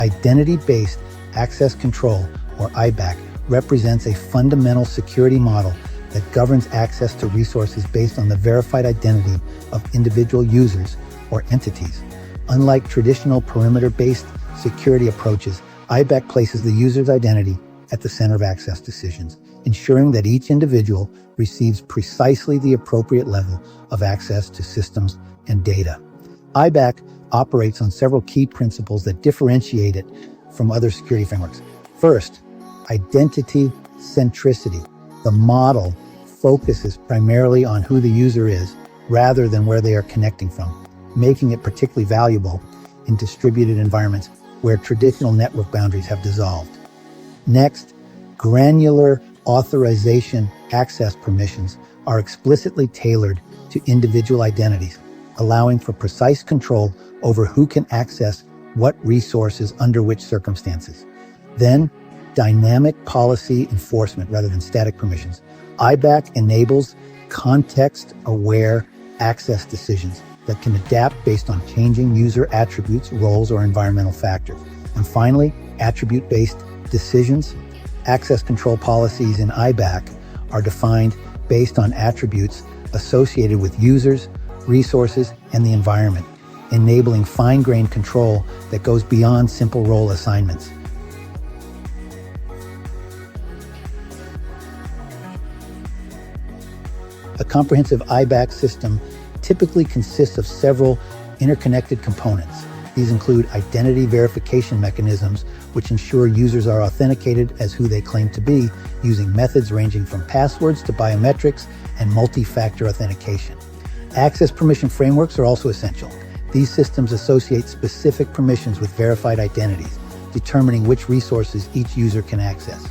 Identity-based access control, or IBAC, represents a fundamental security model that governs access to resources based on the verified identity of individual users or entities. Unlike traditional perimeter-based security approaches, IBAC places the user's identity at the center of access decisions, ensuring that each individual receives precisely the appropriate level of access to systems and data. IBAC operates on several key principles that differentiate it from other security frameworks. First, identity centricity. The model focuses primarily on who the user is rather than where they are connecting from, making it particularly valuable in distributed environments where traditional network boundaries have dissolved. Next, granular authorization access permissions are explicitly tailored to individual identities, allowing for precise control over who can access what resources under which circumstances. Then, dynamic policy enforcement rather than static permissions. IBAC enables context-aware access decisions that can adapt based on changing user attributes, roles, or environmental factors. And finally, attribute-based decisions. Access control policies in IBAC are defined based on attributes associated with users, resources, and the environment, enabling fine-grained control that goes beyond simple role assignments. A comprehensive IBAC system typically consists of several interconnected components. These include identity verification mechanisms, which ensure users are authenticated as who they claim to be, using methods ranging from passwords to biometrics and multi-factor authentication. Access permission frameworks are also essential. These systems associate specific permissions with verified identities, determining which resources each user can access.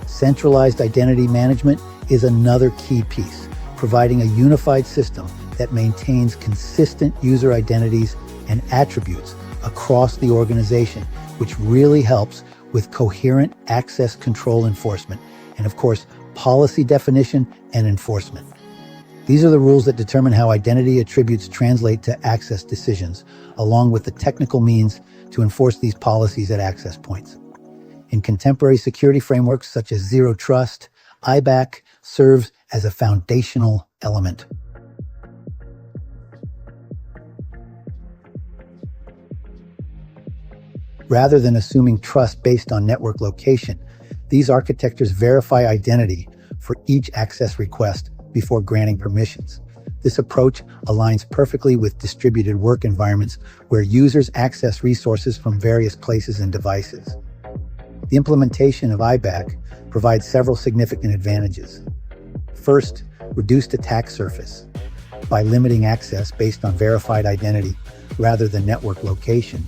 Centralized identity management is another key piece, providing a unified system that maintains consistent user identities and attributes across the organization, which really helps with coherent access control enforcement and, of course, policy definition and enforcement. These are the rules that determine how identity attributes translate to access decisions, along with the technical means to enforce these policies at access points. In contemporary security frameworks such as Zero Trust, IBAC serves as a foundational element. Rather than assuming trust based on network location, these architectures verify identity for each access request before granting permissions. This approach aligns perfectly with distributed work environments where users access resources from various places and devices. The implementation of IBAC provides several significant advantages. First, reduced attack surface. By limiting access based on verified identity rather than network location,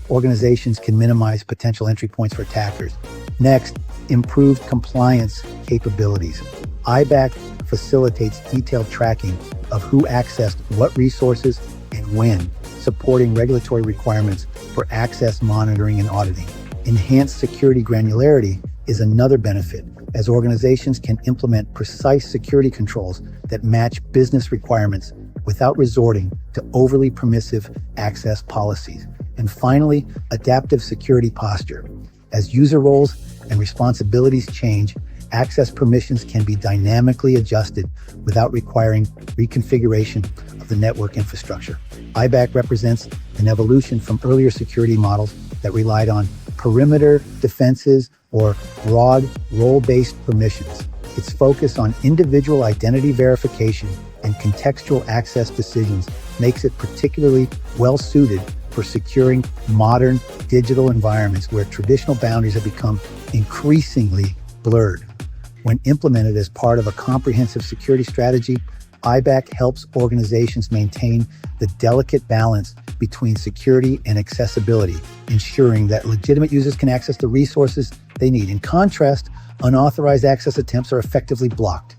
organizations can minimize potential entry points for attackers. Next, improved compliance capabilities. IBAC facilitates detailed tracking of who accessed what resources and when, supporting regulatory requirements for access monitoring and auditing. Enhanced security granularity is another benefit, as organizations can implement precise security controls that match business requirements without resorting to overly permissive access policies. And finally, adaptive security posture. As user roles and responsibilities change, access permissions can be dynamically adjusted without requiring reconfiguration of the network infrastructure. IBAC represents an evolution from earlier security models that relied on perimeter defenses or broad role-based permissions. Its focus on individual identity verification and contextual access decisions makes it particularly well-suited for securing modern digital environments where traditional boundaries have become increasingly blurred. When implemented as part of a comprehensive security strategy, IBAC helps organizations maintain the delicate balance between security and accessibility, ensuring that legitimate users can access the resources they need. In contrast, unauthorized access attempts are effectively blocked.